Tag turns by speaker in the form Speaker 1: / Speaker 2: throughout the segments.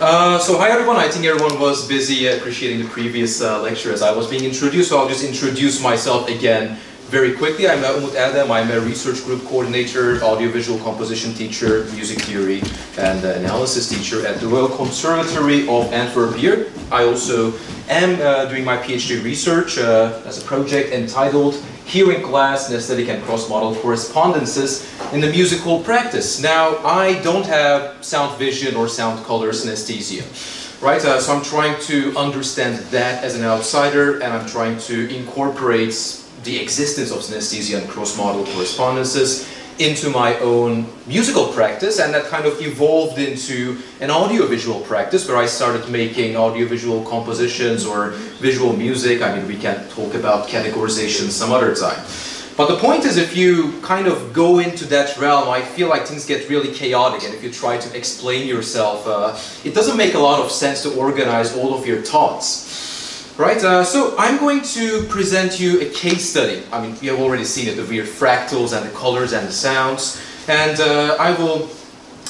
Speaker 1: So hi everyone, I think everyone was busy appreciating the previous lecture as I was being introduced, so I'll just introduce myself again very quickly. I'm Umut Eldem, I'm a research group coordinator, audiovisual composition teacher, music theory and analysis teacher at the Royal Conservatoire of Antwerp here. I also am doing my PhD research as a project entitled Hearing Class, Synaesthetic and Cross-Modal Correspondences in the musical practice. Now, I don't have sound vision or sound color synesthesia, right? So I'm trying to understand that as an outsider, and I'm trying to incorporate the existence of synesthesia and cross-modal correspondences into my own musical practice, and that kind of evolved into an audiovisual practice where I started making audiovisual compositions or visual music. I mean, we can talk about categorization some other time. But the point is, if you kind of go into that realm, I feel like things get really chaotic, and if you try to explain yourself, it doesn't make a lot of sense to organize all of your thoughts. Right, so I'm going to present you a case study. I mean, you have already seen it, the weird fractals and the colors and the sounds. And I will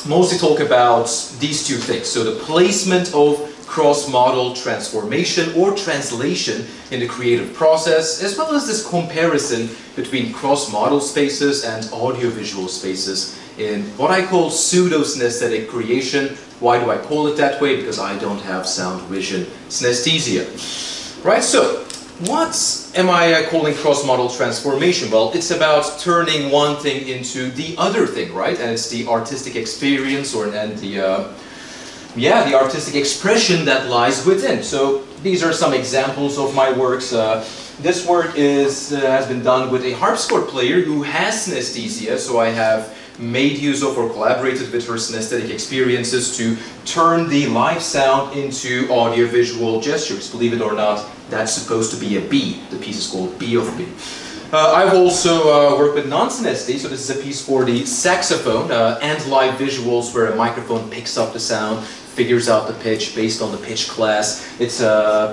Speaker 1: mostly talk about these two things. So the placement of cross-modal transformation or translation in the creative process, as well as this comparison between cross-modal spaces and audiovisual spaces in what I call pseudo-synesthetic creation. Why do I call it that way? Because I don't have sound vision synesthesia. Right, so what am I calling cross-modal transformation? Well, it's about turning one thing into the other thing, right? And it's the artistic experience and the artistic expression that lies within. So these are some examples of my works. This work has been done with a harpsichord player who has synesthesia, so I have made use of or collaborated with her synesthetic experiences to turn the live sound into audiovisual gestures. Believe it or not, that's supposed to be a B. The piece is called B of B. I've also worked with non-synesthete, so this is a piece for the saxophone and live visuals where a microphone picks up the sound, figures out the pitch based on the pitch class. It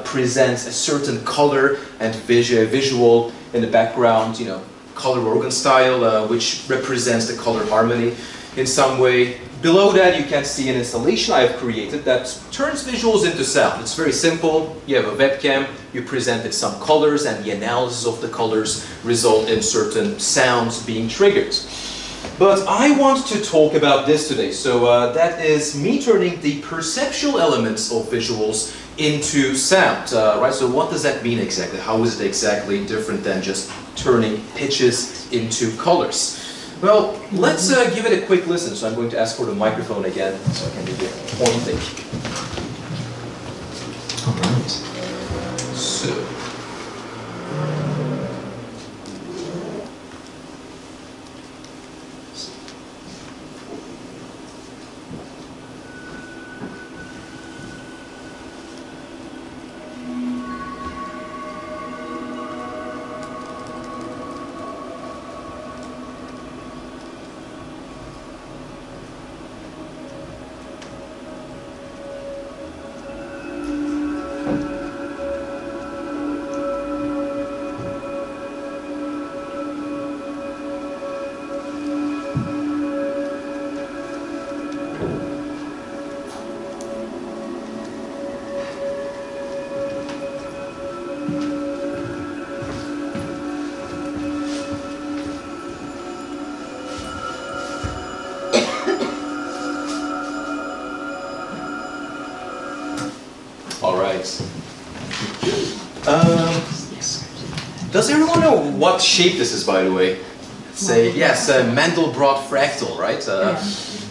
Speaker 1: presents a certain color and visual in the background, you know, color organ style, which represents the color harmony in some way. Below that you can see an installation I have created that turns visuals into sound. It's very simple. You have a webcam, you presented some colors, and the analysis of the colors result in certain sounds being triggered. But I want to talk about this today, so that is me turning the perceptual elements of visuals into sound, right? So what does that mean exactly? How is it exactly different than just turning pitches into colors? Well, let's give it a quick listen. So I'm going to ask for the microphone again so I can do the pointing. All right. So. Does everyone know what shape this is, by the way? Say yes, a Mandelbrot fractal, right?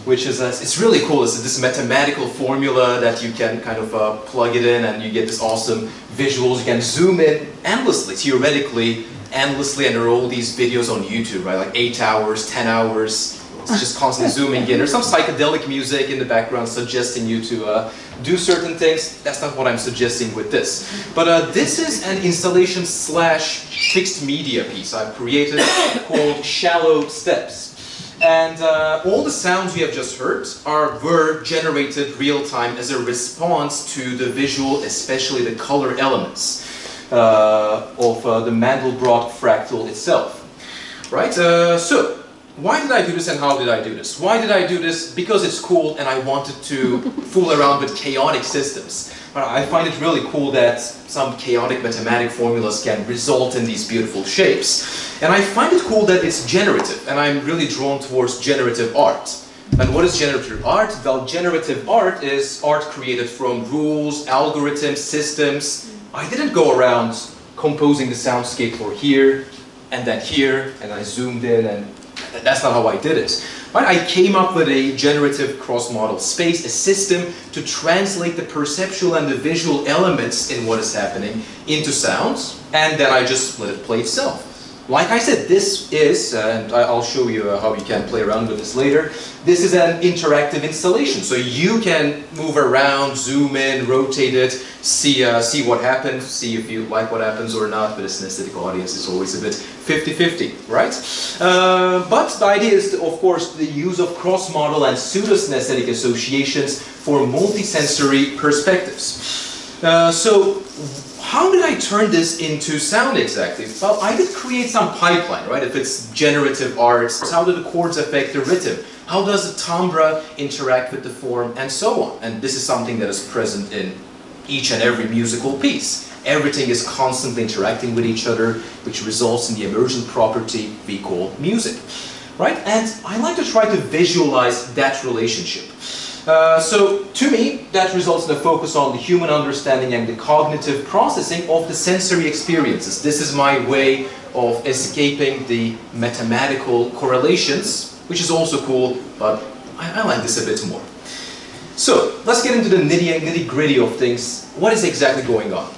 Speaker 1: Which is it's really cool. It's this mathematical formula that you can kind of plug it in, and you get this awesome visuals. You can zoom in endlessly, theoretically, endlessly, and there are all these videos on YouTube, right? Like 8 hours, 10 hours. It's just constantly zooming in. There's some psychedelic music in the background suggesting you to do certain things. That's not what I'm suggesting with this. But this is an installation slash fixed media piece I've created called Shallow Steps. And all the sounds you have just heard were generated real-time as a response to the visual, especially the color elements of the Mandelbrot fractal itself. Right? So why did I do this and how did I do this? Why did I do this? Because it's cool and I wanted to fool around with chaotic systems. I find it really cool that some chaotic mathematic formulas can result in these beautiful shapes. And I find it cool that it's generative, and I'm really drawn towards generative art. And what is generative art? Well, generative art is art created from rules, algorithms, systems. I didn't go around composing the soundscape for here, and I zoomed in, and that's not how I did it. I came up with a generative cross-modal space, a system to translate the perceptual and the visual elements in what is happening into sounds, and then I just let it play itself. Like I said, this is, and I'll show you how you can play around with this later, this is an interactive installation. So you can move around, zoom in, rotate it, see what happens, see if you like what happens or not. But a synaesthetic audience is always a bit 50-50, right? But the idea is, of course, the use of cross-modal and pseudo-synaesthetic associations for multisensory perspectives. So how did I turn this into sound exactly? Well, I did create some pipeline, right? If it's generative arts, how do the chords affect the rhythm? How does the timbre interact with the form, and so on? And this is something that is present in each and every musical piece. Everything is constantly interacting with each other, which results in the emergent property we call music, right? And I like to try to visualize that relationship. So, to me, that results in a focus on the human understanding and the cognitive processing of the sensory experiences. This is my way of escaping the mathematical correlations, which is also cool, but I like this a bit more. So, let's get into the nitty-gritty of things. What is exactly going on?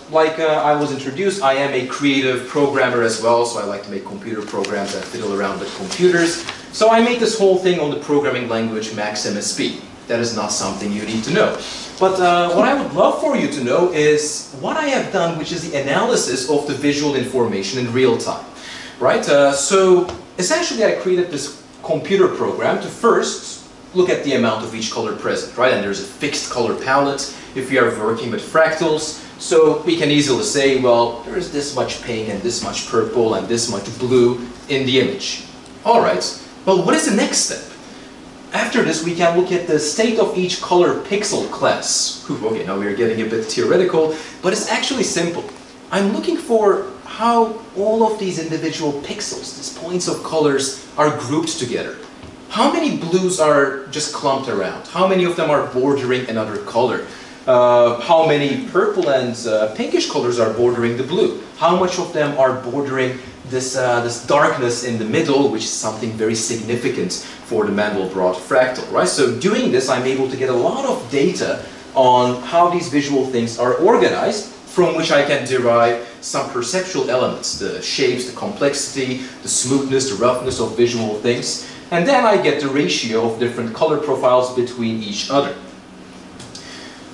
Speaker 1: Like I was introduced, I am a creative programmer as well, so I like to make computer programs and fiddle around with computers. So I made this whole thing on the programming language Max MSP. That is not something you need to know. But what I would love for you to know is what I have done, which is the analysis of the visual information in real time. Right? So essentially I created this computer program to first look at the amount of each color present, right? And there's a fixed color palette if we are working with fractals. So we can easily say, well, there is this much pink and this much purple and this much blue in the image. All right. Well, what is the next step? After this, we can look at the state of each color pixel class. Okay, now we are getting a bit theoretical, but it's actually simple. I'm looking for how all of these individual pixels, these points of colors, are grouped together. How many blues are just clumped around? How many of them are bordering another color? How many purple and pinkish colors are bordering the blue? How much of them are bordering this darkness in the middle, which is something very significant for the Mandelbrot fractal, right? So doing this, I'm able to get a lot of data on how these visual things are organized, from which I can derive some perceptual elements, the shapes, the complexity, the smoothness, the roughness of visual things, and then I get the ratio of different color profiles between each other.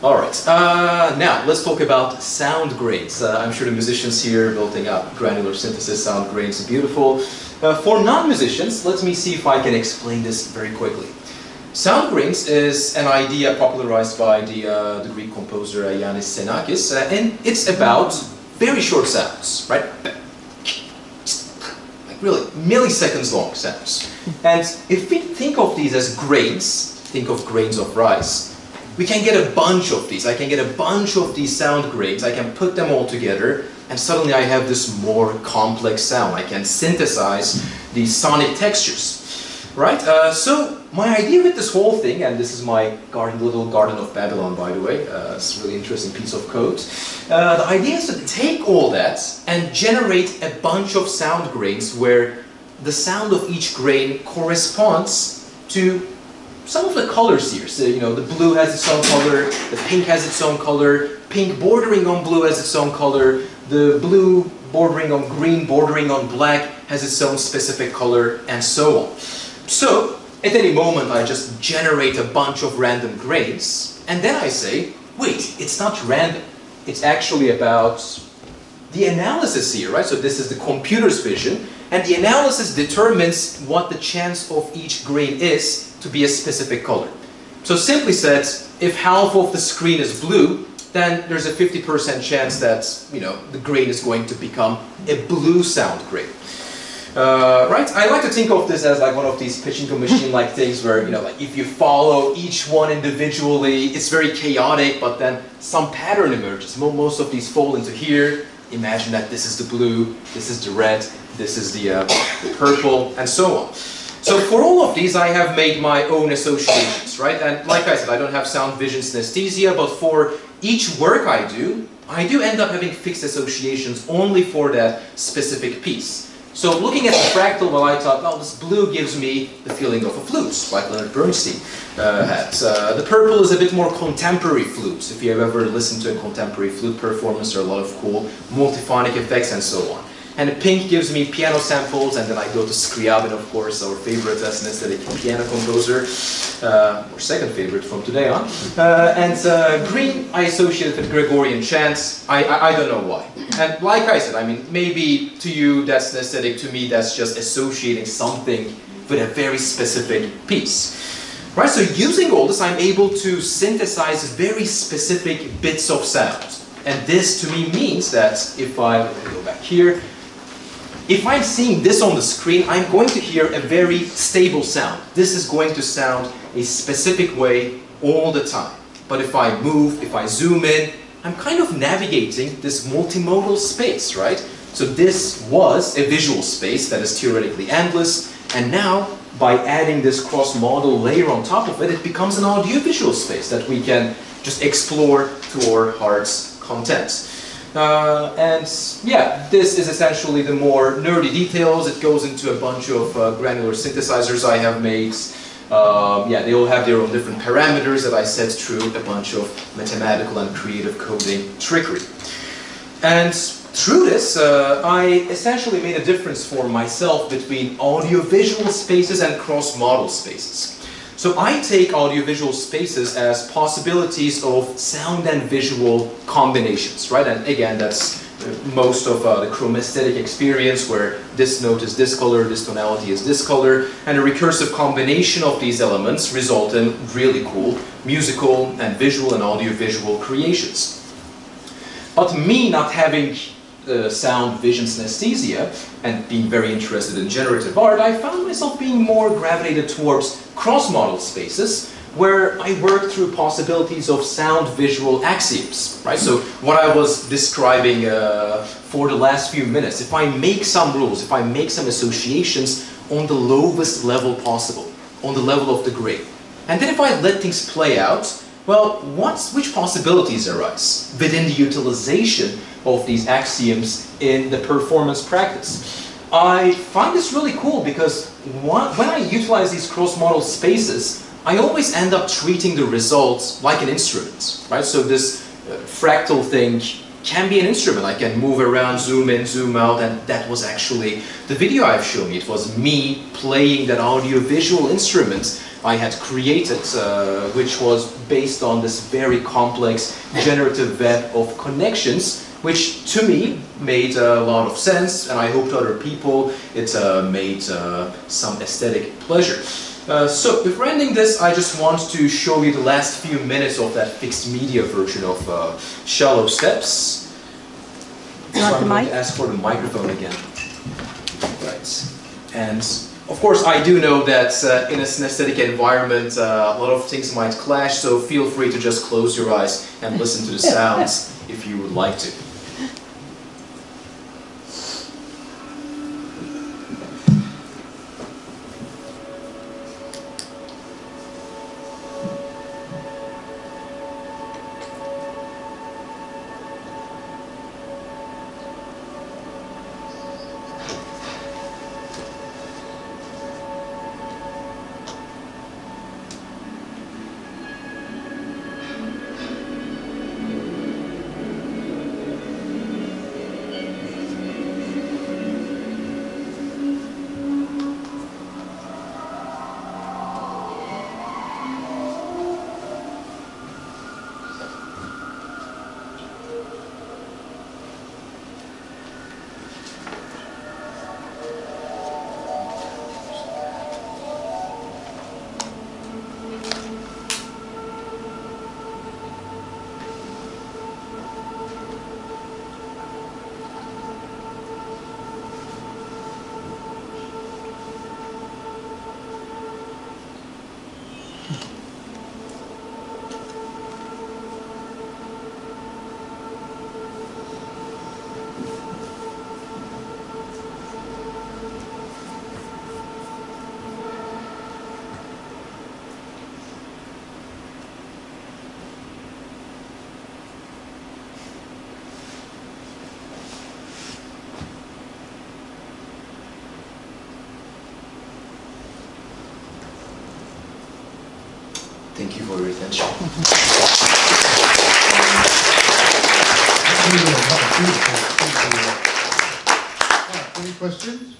Speaker 1: Alright, now let's talk about sound grains. I'm sure the musicians here building up granular synthesis sound grains are beautiful. For non-musicians, let me see if I can explain this very quickly. Sound grains is an idea popularized by the Greek composer Yannis Xenakis, and it's about very short sounds, right? Like really milliseconds long sounds. And if we think of these as grains, think of grains of rice, we can get a bunch of these. I can get a bunch of these sound grains. I can put them all together, and suddenly I have this more complex sound. I can synthesize these sonic textures, right? So my idea with this whole thing, and this is my little Garden of Babylon, by the way. It's a really interesting piece of code. The idea is to take all that and generate a bunch of sound grains where the sound of each grain corresponds to some of the colors here. So, you know, the blue has its own color, the pink has its own color, pink bordering on blue has its own color, the blue bordering on green, bordering on black has its own specific color, and so on. So, at any moment I just generate a bunch of random grains, and then I say, wait, it's not random. It's actually about the analysis here, right? So this is the computer's vision, and the analysis determines what the chance of each grain is to be a specific color. So simply said, if half of the screen is blue, then there's a 50% chance that, you know, the grain is going to become a blue sound grain. Right? I like to think of this as like one of these pachinko machine-like things where, you know, like if you follow each one individually, it's very chaotic, but then some pattern emerges. Most of these fall into here. Imagine that this is the blue, this is the red, this is the purple, and so on. So for all of these, I have made my own associations, right? And like I said, I don't have sound vision synesthesia, but for each work I do end up having fixed associations only for that specific piece. So looking at the fractal, well, I thought, well, this blue gives me the feeling of a flute, like Leonard Bernstein had. The purple is a bit more contemporary flutes. If you have ever listened to a contemporary flute performance, there are a lot of cool multiphonic effects and so on. And the pink gives me piano samples, and then I go to Scriabin, of course, our favorite synesthetic piano composer, or second favorite from today on. And green, I associate with Gregorian chants. I don't know why. And like I said, I mean, maybe to you that's synesthetic, to me that's just associating something with a very specific piece. Right, so using all this, I'm able to synthesize very specific bits of sound. And this to me means that if I go back here, if I'm seeing this on the screen, I'm going to hear a very stable sound. This is going to sound a specific way all the time. But if I move, if I zoom in, I'm kind of navigating this multimodal space, right? So this was a visual space that is theoretically endless, and now by adding this cross-modal layer on top of it, it becomes an audiovisual space that we can just explore to our heart's content. And yeah, this is essentially the more nerdy details. It goes into a bunch of granular synthesizers I have made. Yeah, they all have their own different parameters that I set through a bunch of mathematical and creative coding trickery. And through this, I essentially made a difference for myself between audiovisual spaces and cross-modal spaces. So I take audiovisual spaces as possibilities of sound and visual combinations, right? And again, that's most of the chromesthetic experience where this note is this color, this tonality is this color, and a recursive combination of these elements result in really cool musical and visual and audiovisual creations. But me not having sound vision synesthesia and being very interested in generative art, I found myself being more gravitated towards cross-modal spaces where I work through possibilities of sound-visual axioms, right? So what I was describing for the last few minutes, if I make some rules, if I make some associations on the lowest level possible, on the level of the grid, and then if I let things play out, well, which possibilities arise within the utilization of these axioms in the performance practice? I find this really cool because when I utilize these cross-modal spaces, I always end up treating the results like an instrument, right? So this fractal thing can be an instrument. I can move around, zoom in, zoom out, and that was actually the video I've shown you. It was me playing that audio-visual instrument I had created, which was based on this very complex generative web of connections, which to me made a lot of sense, and I hope to other people it made some aesthetic pleasure. So before ending this, I just want to show you the last few minutes of that fixed media version of Shallow Steps. So I'm going to ask for the microphone again. Right. And of course, I do know that in a synesthetic environment, a lot of things might clash, so feel free to just close your eyes and listen to the sounds if you would like to. Thank you for your attention.
Speaker 2: Any questions?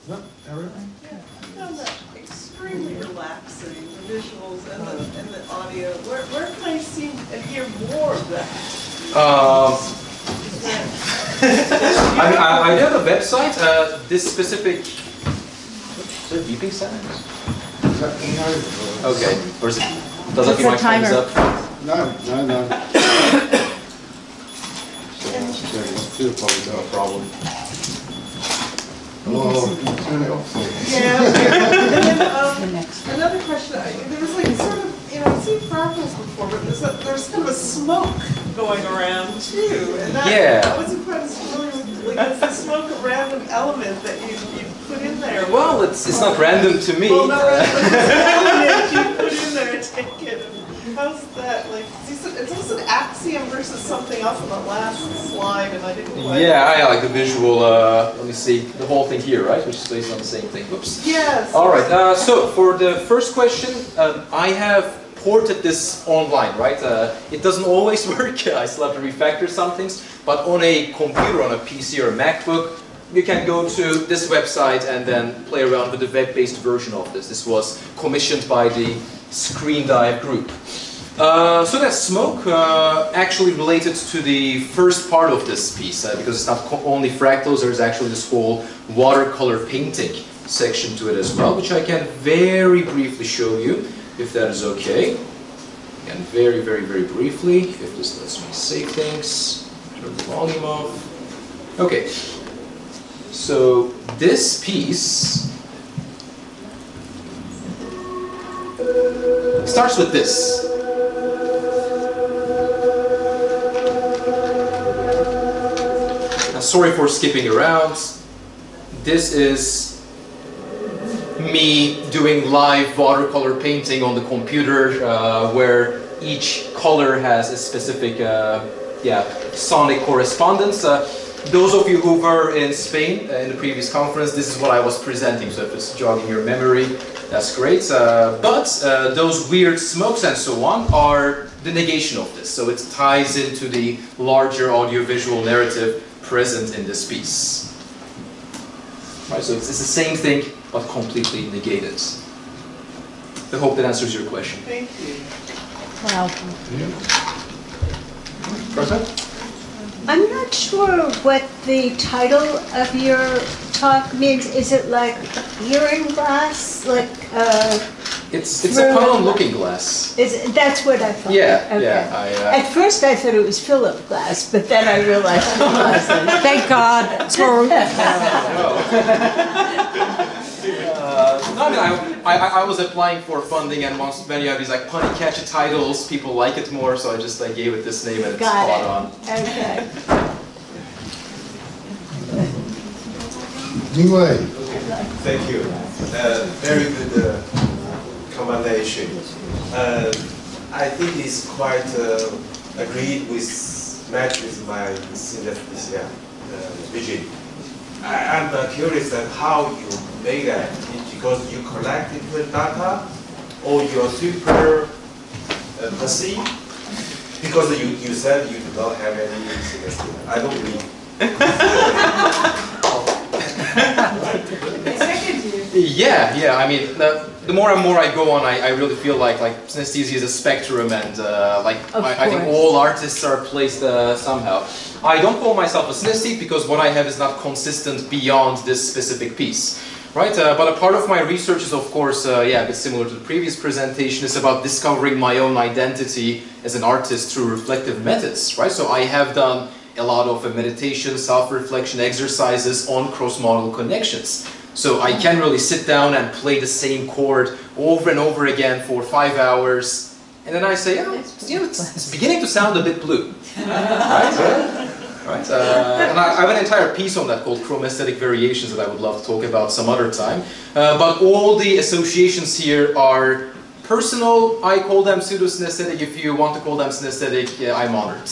Speaker 2: No, everything?
Speaker 3: Yeah, I found that extremely relaxing, the visuals and the audio. Where can I see and hear more of that?
Speaker 1: I do have a website. This specific. Is there beeping sounds? Okay. Or is it? Does it my time's up?
Speaker 2: No. Still probably got a problem. Turn it off.
Speaker 3: Yeah. And then another question. There was like sort of, I've seen fractals before, but there's kind of a smoke going around too, and that wasn't quite as familiar with. Like, is the smoke a random element that you put in there?
Speaker 1: Well, it's not random to me.
Speaker 3: Well, no, it's an element you put in there, take it. How's that? Like, it's also an axiom versus something else on the last slide, and I didn't quite.
Speaker 1: Yeah, I like the visual. Let me see the whole thing here, right? Which is based on the same thing. Oops.
Speaker 3: Yes.
Speaker 1: All right. So for the first question, I have ported this online, right? It doesn't always work. I still have to refactor some things. But on a computer, on a PC or a MacBook, you can go to this website and then play around with the web-based version of this. This was commissioned by the Screen Dive group. So that smoke actually related to the first part of this piece, because it's not only fractals, there's actually this whole watercolor painting section to it as well, which I can very briefly show you, if that is okay. Again, very, very, very briefly, if this lets me save things. Turn the volume off. Okay, so this piece starts with this. Now, sorry for skipping around. This is me doing live watercolor painting on the computer, where each color has a specific sonic correspondence. Those of you who were in Spain in the previous conference, this is what I was presenting, so if it's jogging your memory, that's great. But those weird smokes and so on are the negation of this, so it ties into the larger audiovisual narrative present in this piece. Right, so it's the same thing, but completely negated. I hope that answers your question.
Speaker 3: Thank you.
Speaker 4: Wow.
Speaker 2: Present?
Speaker 4: I'm not sure what the title of your talk means. Is it like hearing glass? Like
Speaker 1: It's a pun on looking glass.
Speaker 4: That's what I thought.
Speaker 1: Yeah,
Speaker 4: okay.
Speaker 1: yeah.
Speaker 4: At first I thought it was Philip Glass, but then I realized it wasn't. Thank God.
Speaker 1: No, I was applying for funding, and when you have these like punny catchy titles, people like it more, so I just gave it this name and it's spot on.
Speaker 4: Okay.
Speaker 2: Anyway.
Speaker 5: Thank you. Very good commendation. I think it's quite agreed with, match with my synaesthetic vision. I'm curious that how you make that, because you collected the data or you're super perceive? Because you said you do not have any synaesthetic. I don't believe.
Speaker 1: Yeah. I mean, the more and more I go on, I really feel like synesthesia is a spectrum, and I think all artists are placed somehow. I don't call myself a synesthete because what I have is not consistent beyond this specific piece, right? But a part of my research is, of course, a bit similar to the previous presentation. It's about discovering my own identity as an artist through reflective methods, right? So I have done a lot of meditation, self-reflection exercises on cross-modal connections. So I can really sit down and play the same chord over and over again for 5 hours, and then I say, it's beginning to sound a bit blue, right? And I have an entire piece on that called Chromaesthetic Variations that I would love to talk about some other time. But all the associations here are personal. I call them pseudo-synesthetic. If you want to call them synesthetic, I'm honored.